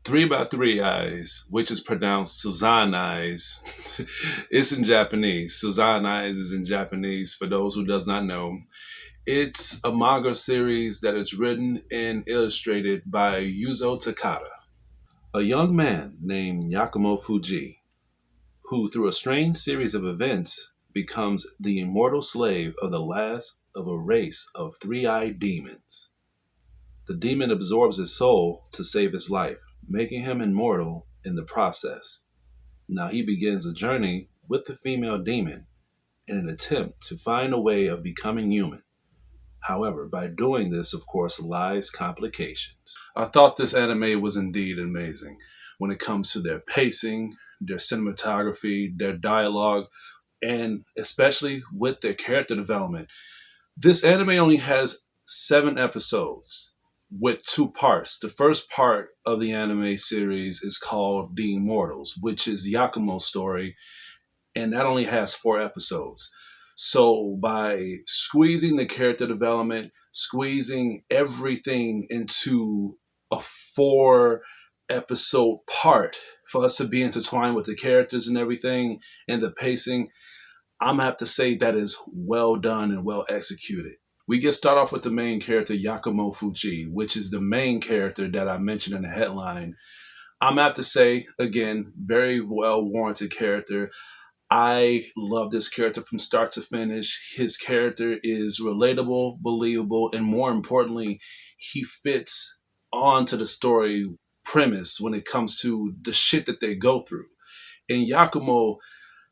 Three by Three Eyes, which is pronounced Suzanne Eyes. It's in Japanese. Suzanne Eyes is in Japanese for those who does not know. It's a manga series that is written and illustrated by Yuzo Takada, a young man named Yakumo Fuji, who through a strange series of events becomes the immortal slave of the last of a race of three-eyed demons. The demon absorbs his soul to save his life, making him immortal in the process. Now he begins a journey with the female demon in an attempt to find a way of becoming human. However, by doing this, of course, lies complications. I thought this anime was indeed amazing when it comes to their pacing, their cinematography, their dialogue, and especially with their character development. This anime only has 7 episodes with 2 parts. The first part of the anime series is called The Immortals, which is Yakumo's story, and that only has 4 episodes. So by squeezing the character development, squeezing everything into a 4 episode part for us to be intertwined with the characters and everything and the pacing, I'm gonna have to say that is well done and well executed. We get start off with the main character Yakumo Fuji, which is the main character that I mentioned in the headline. I'm gonna have to say again, very well warranted character. I love this character from start to finish. His character is relatable, believable, and more importantly, he fits onto the story premise when it comes to the shit that they go through. And Yakumo,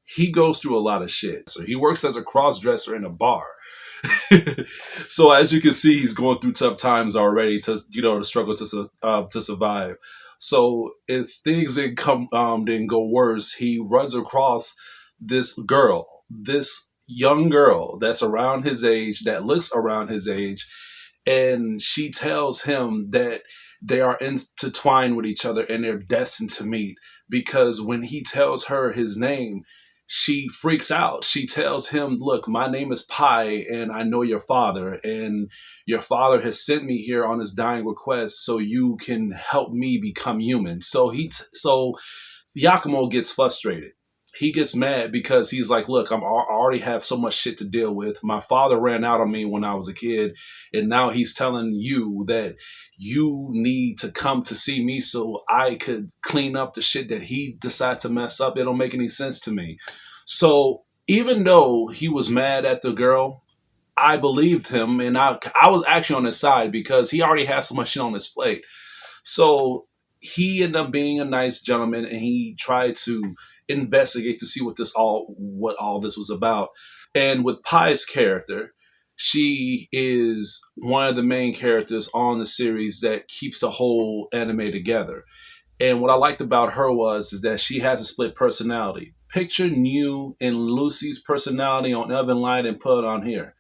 he goes through a lot of shit. So he works as a cross dresser in a bar. So as you can see, he's going through tough times already to struggle to survive. So if things didn't go worse, he runs across this young girl that's around his age, that looks around his age, and she tells him that they are intertwined with each other and they're destined to meet because when he tells her his name, she freaks out. She tells him, "Look, my name is Pi, and I know your father, and your father has sent me here on his dying request so you can help me become human." So Yakumo gets frustrated. He gets mad because he's like, "Look, I already have so much shit to deal with. My father ran out on me when I was a kid, and now he's telling you that you need to come to see me so I could clean up the shit that he decided to mess up. It don't make any sense to me." So even though he was mad at the girl, I believed him, and I was actually on his side because he already had so much shit on his plate. So he ended up being a nice gentleman, and he tried to investigate to see what all this was about. And with Pai's character, she is one of the main characters on the series that keeps the whole anime together. And what I liked about her is that she has a split personality. Picture New and Lucy's personality on Evan Light and put it on here,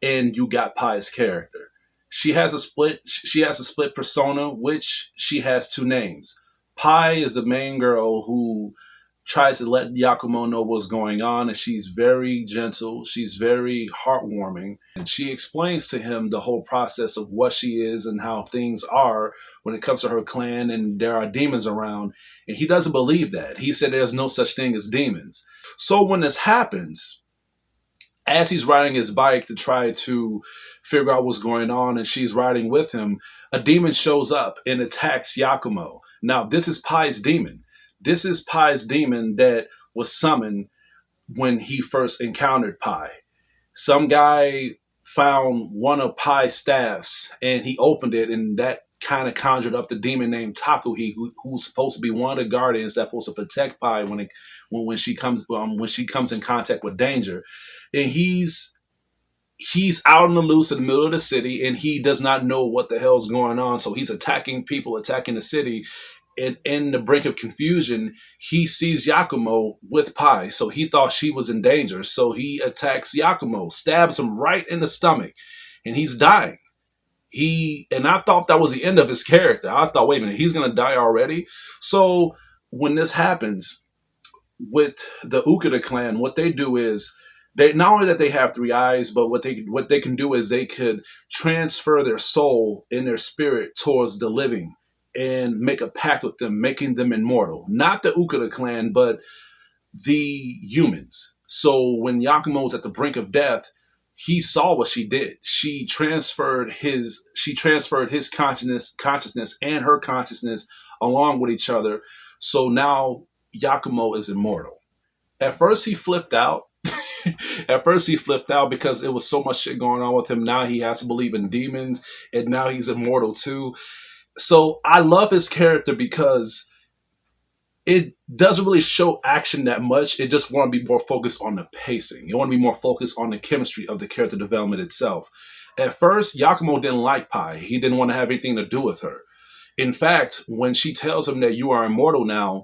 and you got Pai's character. She has a split persona, which she has 2 names. Pai is the main girl who tries to let Yakumo know what's going on, and she's very gentle. She's very heartwarming, and she explains to him the whole process of what she is and how things are when it comes to her clan, and there are demons around. And he doesn't believe that. He said there's no such thing as demons. So when this happens, as he's riding his bike to try to figure out what's going on, and she's riding with him, a demon shows up and attacks Yakumo. Now, this is Pai's demon. This is Pai's demon that was summoned when he first encountered Pai. Some guy found one of Pai's staffs and he opened it, and that kind of conjured up the demon named Takuhi, who's supposed to be one of the guardians that's supposed to protect Pai when she comes in contact with danger. And he's out on the loose in the middle of the city, and he does not know what the hell's going on. So he's attacking people, attacking the city. And in the brink of confusion, he sees Yakumo with Pai. So he thought she was in danger. So he attacks Yakumo, stabs him right in the stomach, and he's dying. And I thought that was the end of his character. I thought, wait a minute, he's gonna die already. So when this happens with the Ukeda clan, what they do is they not only that they have 3 eyes, but what they can do is they could transfer their soul and their spirit towards the living. and make a pact with them, making them immortal. Not the Ukeda clan, but the humans. So when Yakumo was at the brink of death, he saw what she did. She transferred his consciousness and her consciousness along with each other. So now Yakumo is immortal. At first he flipped out. At first he flipped out because it was so much shit going on with him. Now he has to believe in demons, and now he's immortal too. So I love his character because it doesn't really show action that much. It just want to be more focused on the pacing. You want to be more focused on the chemistry of the character development itself. At first, Yakumo didn't like Pai. He didn't want to have anything to do with her. In fact, when she tells him that you are immortal now,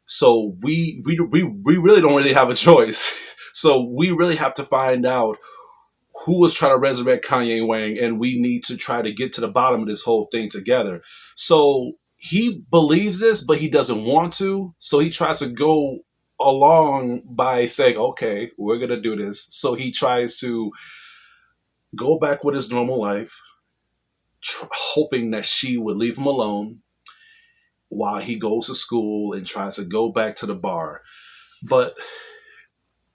so we really don't really have a choice. So we really have to find out who was trying to resurrect Kanye Wang, and we need to try to get to the bottom of this whole thing together. So he believes this, but he doesn't want to. So he tries to go along by saying, okay, we're going to do this. So he tries to go back with his normal life, hoping that she would leave him alone while he goes to school and tries to go back to the bar. But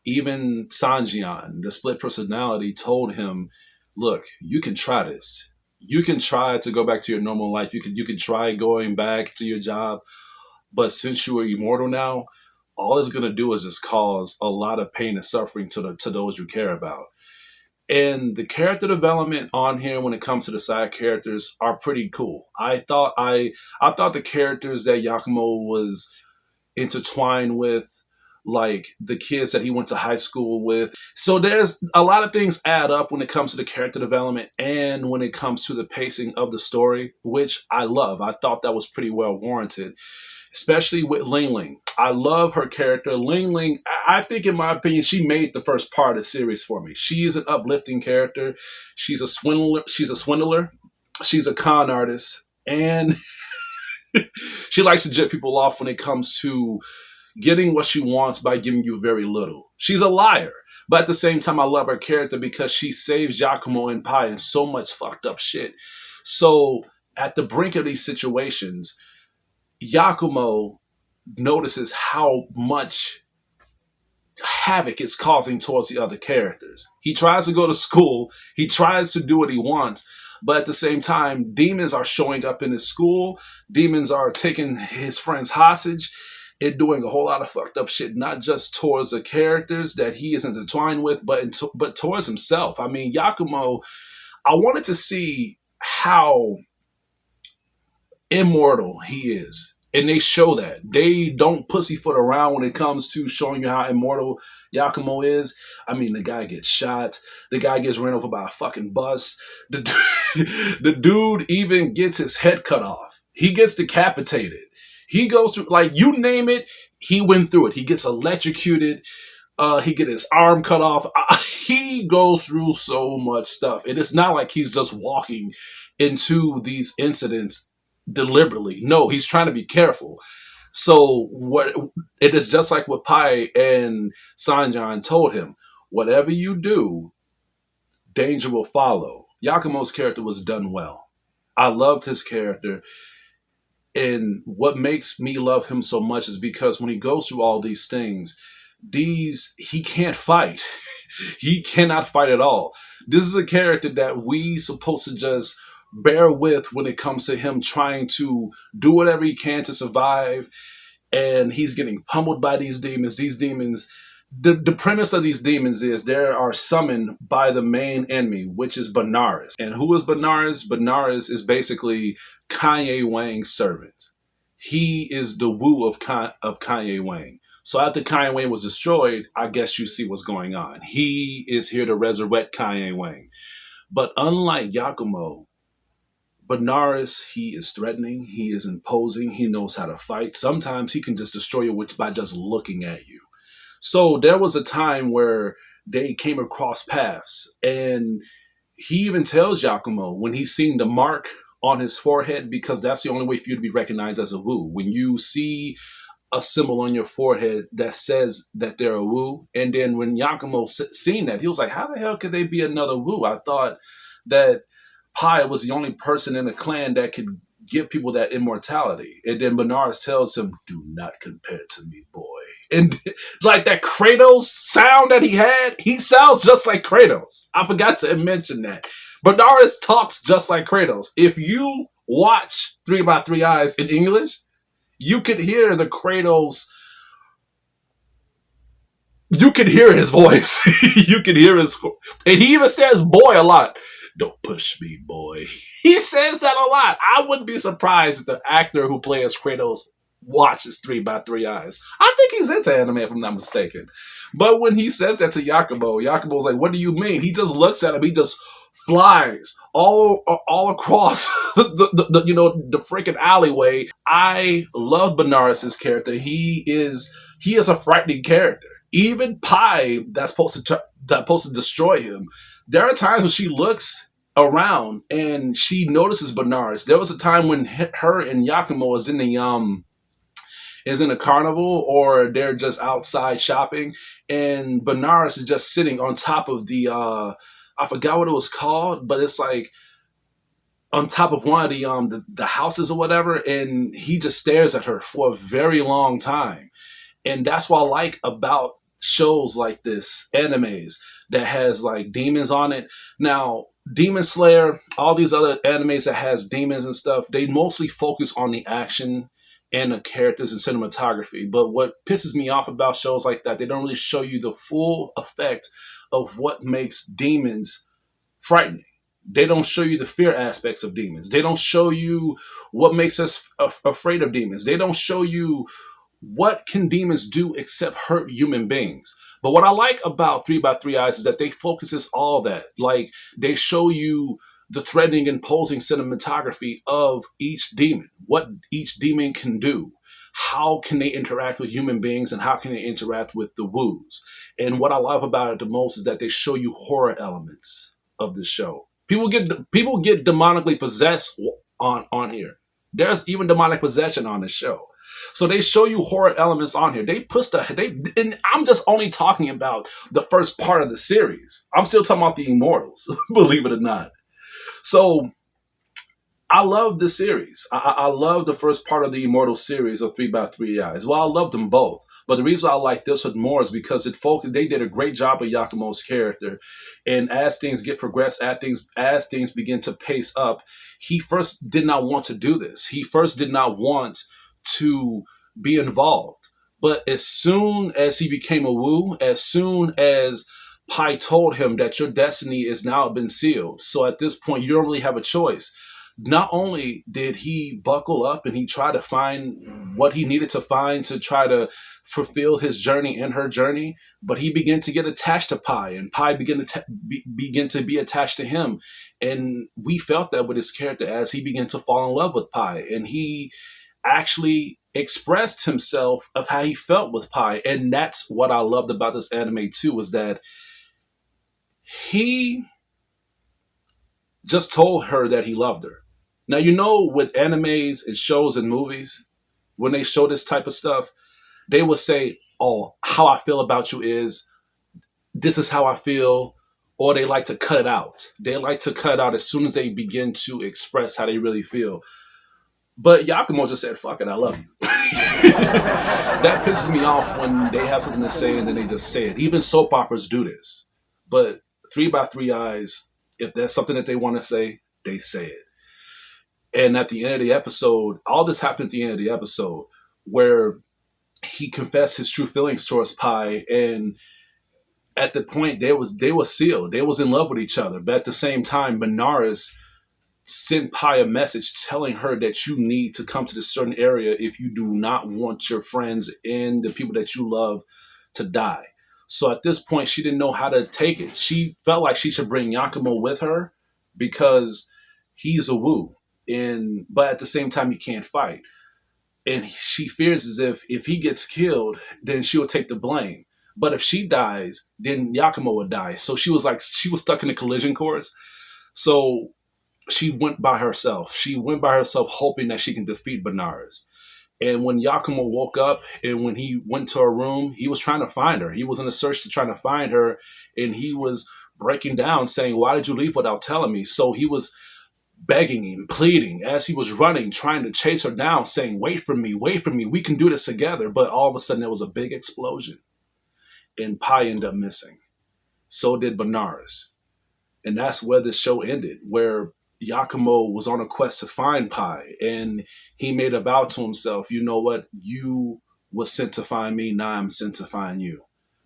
even Sanjian, the split personality, told him, look, you can try this. You can try to go back to your normal life. You can try going back to your job. But since you are immortal now, all it's going to do is just cause a lot of pain and suffering to those you care about. And the character development on here when it comes to the side characters are pretty cool. I thought the characters that Yakumo was intertwined with, like the kids that he went to high school with. So there's a lot of things add up when it comes to the character development and when it comes to the pacing of the story, which I love. I thought that was pretty well warranted, especially with Ling Ling. I love her character. Ling Ling, I think in my opinion, she made the first part of the series for me. She is an uplifting character. She's a swindler. She's a con artist. And she likes to jet people off when it comes to getting what she wants by giving you very little. She's a liar. But at the same time, I love her character because she saves Yakumo and Pai in so much fucked up shit. So at the brink of these situations, Yakumo notices how much havoc it's causing towards the other characters. He tries to go to school. He tries to do what he wants. But at the same time, demons are showing up in his school. Demons are taking his friends hostage and doing a whole lot of fucked up shit, not just towards the characters that he is intertwined with, but towards himself. I mean, Yakumo, I wanted to see how immortal he is. And they show that. They don't pussyfoot around when it comes to showing you how immortal Yakumo is. I mean, the guy gets shot. The guy gets ran over by a fucking bus. The dude even gets his head cut off. He gets decapitated. He goes through, like, you name it, he went through it. He gets electrocuted. He get his arm cut off. He goes through so much stuff. And it's not like he's just walking into these incidents deliberately. No, he's trying to be careful. So what it is just like what Pai and Sanjan told him. Whatever you do, danger will follow. Yakumo's character was done well. I loved his character. And what makes me love him so much is because when he goes through all these things, he can't fight. He cannot fight at all. This is a character that we supposed to just bear with when it comes to him trying to do whatever he can to survive. And he's getting pummeled by these demons. These demons, the premise of these demons is they are summoned by the main enemy, which is Benares. And who is Benares? Benares is basically Kanye Wang's servant. He is the Wu of Kanye Wang. So after Kanye Wang was destroyed, I guess you see what's going on. He is here to resurrect Kanye Wang. But unlike Yakumo, Benares, he is threatening, he is imposing, he knows how to fight. Sometimes he can just destroy you by just looking at you. So there was a time where they came across paths, and he even tells Yakumo when he's seen the mark on his forehead, because that's the only way for you to be recognized as a Wu. When you see a symbol on your forehead that says that they're a Wu, and then when Yakumo seen that, he was like, how the hell could they be another Wu? I thought that Pai was the only person in the clan that could give people that immortality. And then Benares tells him, "Do not compare to me, boy." And like that Kratos sound that he sounds just like Kratos. I forgot to mention that. Benares talks just like Kratos. If you watch Three by Three Eyes in English, you could hear the Kratos. You can hear his voice. You can hear his, and he even says "boy" a lot. Don't push me, boy. He says that a lot. I wouldn't be surprised if the actor who plays Kratos watches Three by Three Eyes. I think he's into anime, if I'm not mistaken. But when he says that to Yakumo, Yakumo's like, "What do you mean?" He just looks at him. He just flies all across the freaking alleyway. I love Benares' character. He is a frightening character. Even Pai, that's supposed to destroy him. There are times when she looks around and she notices Benares. There was a time when her and Yakumo is in a carnival, or they're just outside shopping, and Benares is just sitting on top of the I forgot what it was called, but it's like on top of one of the houses or whatever, and he just stares at her for a very long time. And that's what I like about shows like this, animes that has like demons on it. Now, Demon Slayer, all these other animes that has demons and stuff, they mostly focus on the action and the characters and cinematography. But what pisses me off about shows like that, they don't really show you the full effect of what makes demons frightening. They don't show you the fear aspects of demons. They don't show you what makes us afraid of demons. They don't show you what can demons do except hurt human beings. But what I like about Three by Three Eyes is that they focuses all that. Like, they show you the threatening and posing cinematography of each demon, what each demon can do, how can they interact with human beings, and how can they interact with the woos. And what I love about it the most is that they show you horror elements of the show. People get demonically possessed on here. There's even demonic possession on the show. So they show you horror elements on here. And I'm just only talking about the first part of the series. I'm still talking about the Immortals, believe it or not. So I love this series. I love the first part of the Immortal series of Three by Three Eyes. Well, I love them both. But the reason I like this one more is because they did a great job of Yakumo's character. And as things get progressed, as things begin to pace up, he first did not want to do this. He first did not want to be involved. But as soon as he became a woo, as soon as Pai told him that your destiny is now been sealed, so at this point you don't really have a choice. Not only did he buckle up and he try to find what he needed to find to try to fulfill his journey and her journey, but he began to get attached to Pai, and Pai began to be attached to him. And we felt that with his character as he began to fall in love with Pai, and he actually expressed himself of how he felt with Pai. And that's what I loved about this anime too, was that he just told her that he loved her. Now, with animes and shows and movies, when they show this type of stuff, they will say, "Oh, how I feel about you is, this is how I feel," or they like to cut it out. They like to cut it out as soon as they begin to express how they really feel. But Yakumo just said, "Fuck it, I love you." That pisses me off when they have something to say and then they just say it. Even soap operas do this. But Three by Three Eyes, if there's something that they want to say, they say it. And at the end of the episode, all this happened at the end of the episode, where he confessed his true feelings towards Pai, and at the point they were sealed. They was in love with each other. But at the same time, Benares sent Pai a message telling her that you need to come to this certain area if you do not want your friends and the people that you love to die. So at this point, she didn't know how to take it. She felt like she should bring Yakumo with her because he's a woo. But at the same time, he can't fight. And she fears as if he gets killed, then she will take the blame. But if she dies, then Yakumo would die. So she was stuck in a collision course. So she went by herself. She went by herself hoping that she can defeat Benares. And when Yakumo woke up and when he went to her room, he was trying to find her. He was in a search to try to find her. And he was breaking down saying, "Why did you leave without telling me?" So he was begging him, pleading as he was running, trying to chase her down, saying, wait for me, we can do this together. But all of a sudden, there was a big explosion, and Pi ended up missing. So did Benares. And that's where the show ended, where Yakumo was on a quest to find Pi, and he made a vow to himself, you know what, you was sent to find me, now I'm sent to find you.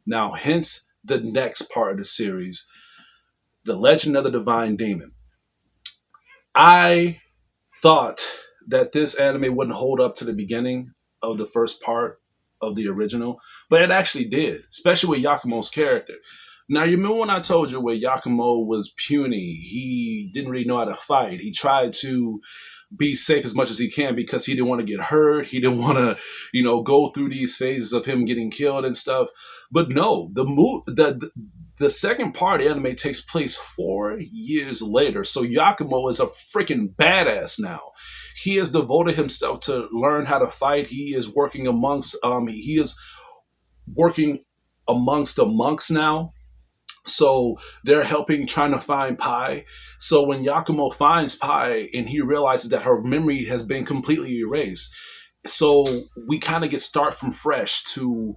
Now, hence the next part of the series, The Legend of the Divine Demon. I thought that this anime wouldn't hold up to the beginning of the first part of the original, but it actually did, especially with Yakumo's character. Now, you remember when I told you where Yakumo was puny? He didn't really know how to fight. He tried to be safe as much as he can because he didn't want to get hurt. He didn't want to, go through these phases of him getting killed and stuff. But no, the second part of the anime takes place 4 years later. So Yakumo is a freaking badass now. He has devoted himself to learn how to fight. He is working amongst the monks now. So they're helping, trying to find Pi. So when Yakumo finds Pi and he realizes that her memory has been completely erased, so we kind of get start from fresh to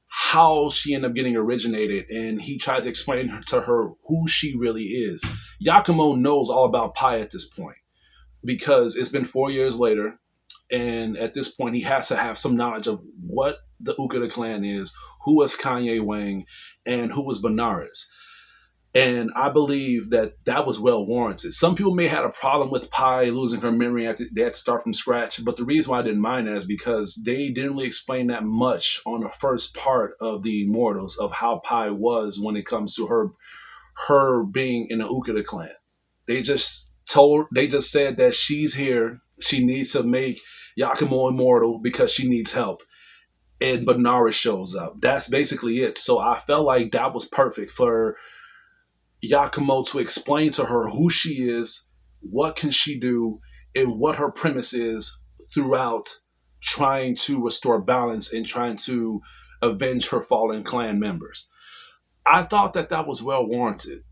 how she ended up getting originated, and he tries to explain to her who she really is. Yakumo knows all about Pi at this point because it's been 4 years later, and at this point he has to have some knowledge of what the Ukeda clan is, who was Kanye Wang, and who was Benares. And I believe that that was well warranted. Some people may have had a problem with Pi losing her memory after they had to start from scratch, but the reason why I didn't mind that is because they didn't really explain that much on the first part of the Immortals of how Pi was when it comes to her being in the Ukeda clan. They just said that she's here. She needs to make Yakumo immortal because she needs help. And Benares shows up. That's basically it. So I felt like that was perfect for Yakumo to explain to her who she is, what can she do, and what her premise is throughout trying to restore balance and trying to avenge her fallen clan members. I thought that that was well warranted.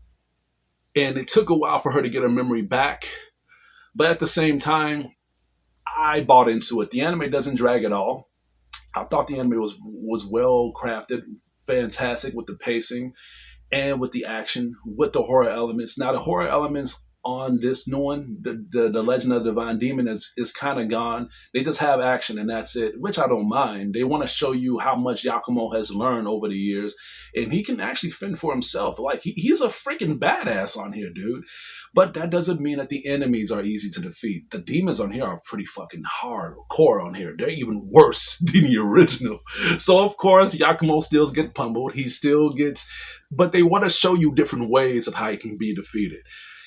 And it took a while for her to get her memory back. But at the same time, I bought into it. The anime doesn't drag at all. I thought the anime was well crafted, fantastic with the pacing and with the action, with the horror elements. Now, the horror elements on this new one, the Legend of the Divine Demon, is kind of gone. They just have action and that's it, which I don't mind. They want to show you how much Yakumo has learned over the years, and he can actually fend for himself. Like, he's a freaking badass on here, dude. But that doesn't mean that the enemies are easy to defeat. The demons on here are pretty fucking hardcore on here. They're even worse than the original. So, of course, Yakumo still gets pummeled. He still gets... But they want to show you different ways of how he can be defeated.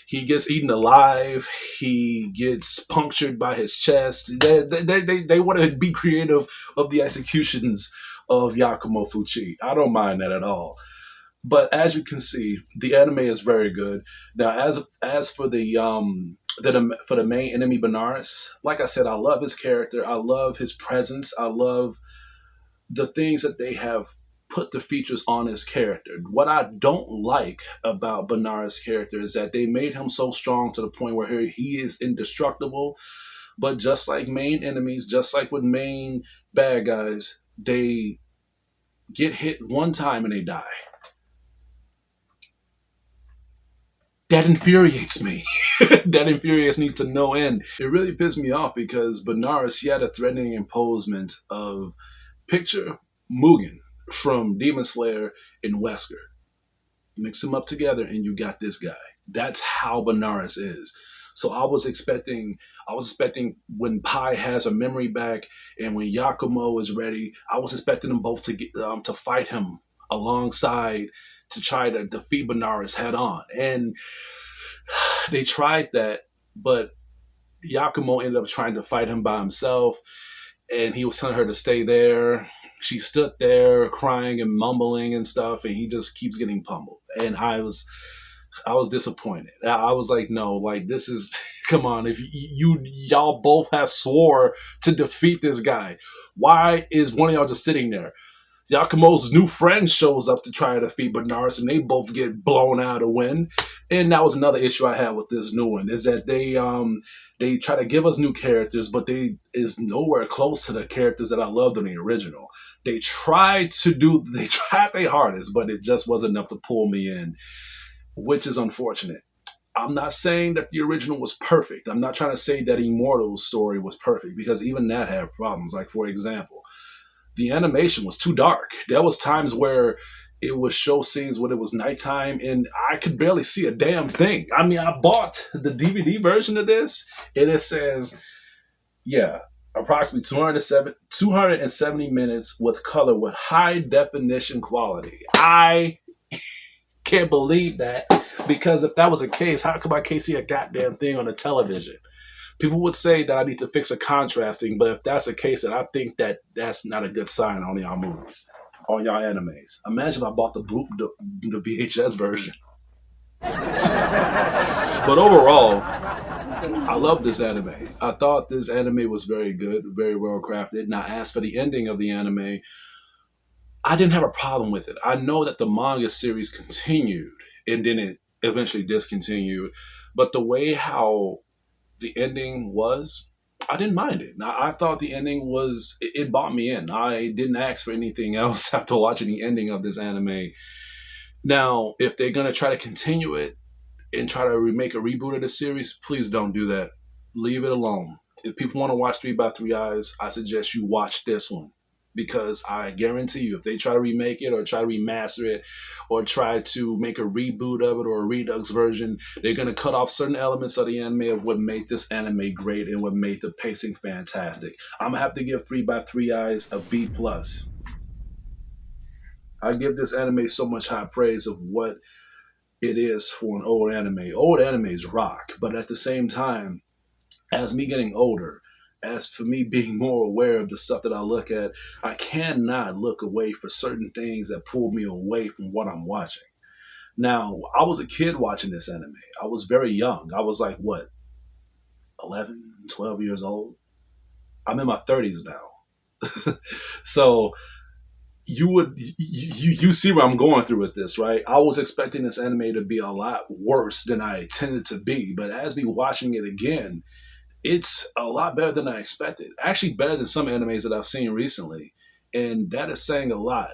He gets eaten alive. He gets punctured by his chest. They want to be creative of the executions of Yakumo Fuchi. I don't mind that at all. But as you can see, the anime is very good. Now, as for for the main enemy Benares, like I said, I love his character. I love his presence. I love the things that they have put the features on his character. What I don't like about Benares' character is that they made him so strong to the point where he is indestructible. But just like main enemies, just like with main bad guys, they get hit one time and they die. That infuriates me. That infuriates me to no end. It really pissed me off because Benares, he had a threatening imposement of picture Mugen from Demon Slayer and Wesker. Mix them up together and you got this guy. That's how Benares is. So I was expecting when Pi has her memory back and when Yakumo is ready, I was expecting them both to get to fight him alongside to try to defeat Benares head on. And they tried that, but Yakumo ended up trying to fight him by himself, and he was telling her to stay there. She stood there crying and mumbling and stuff, and he just keeps getting pummeled. And I was disappointed. I was like, no, like, this is, come on, if y'all both have swore to defeat this guy, why is one of y'all just sitting there? Yakumo's new friend shows up to try to defeat Benares, and they both get blown out of the wind. And that was another issue I had with this new one, is that they try to give us new characters, but they is nowhere close to the characters that I loved in the original. They tried their hardest, but it just wasn't enough to pull me in, which is unfortunate. I'm not saying that the original was perfect. I'm not trying to say that Immortal's story was perfect, because even that had problems. Like, for example, the animation was too dark. There was times where it would show scenes when it was nighttime and I could barely see a damn thing. I mean, I bought the DVD version of this and it says, yeah, approximately 270 minutes with color with high definition quality. I can't believe that, because if that was the case, how come I can't see a goddamn thing on the television? People would say that I need to fix a contrasting, but if that's the case, then I think that that's not a good sign on y'all movies, on y'all animes. Imagine I bought the VHS version. But overall, I love this anime. I thought this anime was very good, very well crafted. Now, as for the ending of the anime, I didn't have a problem with it. I know that the manga series continued and then it eventually discontinued, but the way how the ending was, I didn't mind it. Now, I thought the ending was, it bought me in. I didn't ask for anything else after watching the ending of this anime. Now, if they're going to try to continue it and try to remake a reboot of the series, please don't do that. Leave it alone. If people want to watch Three by Three Eyes, I suggest you watch this one. Because I guarantee you, if they try to remake it or try to remaster it or try to make a reboot of it or a redux version, they're going to cut off certain elements of the anime of what made this anime great and what made the pacing fantastic. I'm going to have to give Three by Three Eyes a B+. I give this anime so much high praise of what it is for an old anime. Old animes rock, but at the same time, as me getting older, as for me being more aware of the stuff that I look at, I cannot look away for certain things that pull me away from what I'm watching. Now, I was a kid watching this anime. I was very young. I was like, what, 11, 12 years old? I'm in my 30s now. So you see where I'm going through with this, right? I was expecting this anime to be a lot worse than I intended to be, but as me watching it again, it's a lot better than I expected. Actually, better than some animes that I've seen recently, and that is saying a lot.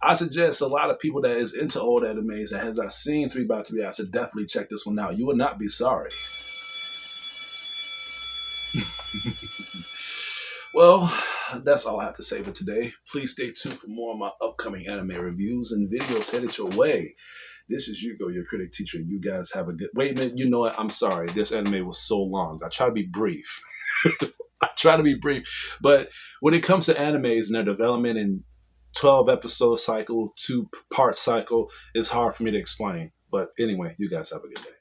I suggest a lot of people that is into old animes that has not seen 3 by 3 I should definitely check this one out. You will not be sorry. Well, that's all I have to say for today. Please stay tuned for more of my upcoming anime reviews and videos headed your way. This is Hugo, your critic teacher. You guys have a good... Wait a minute, you know what? I'm sorry. This anime was so long. I try to be brief. But when it comes to animes and their development in 12 episode cycle, 2-part cycle, it's hard for me to explain. But anyway, you guys have a good day.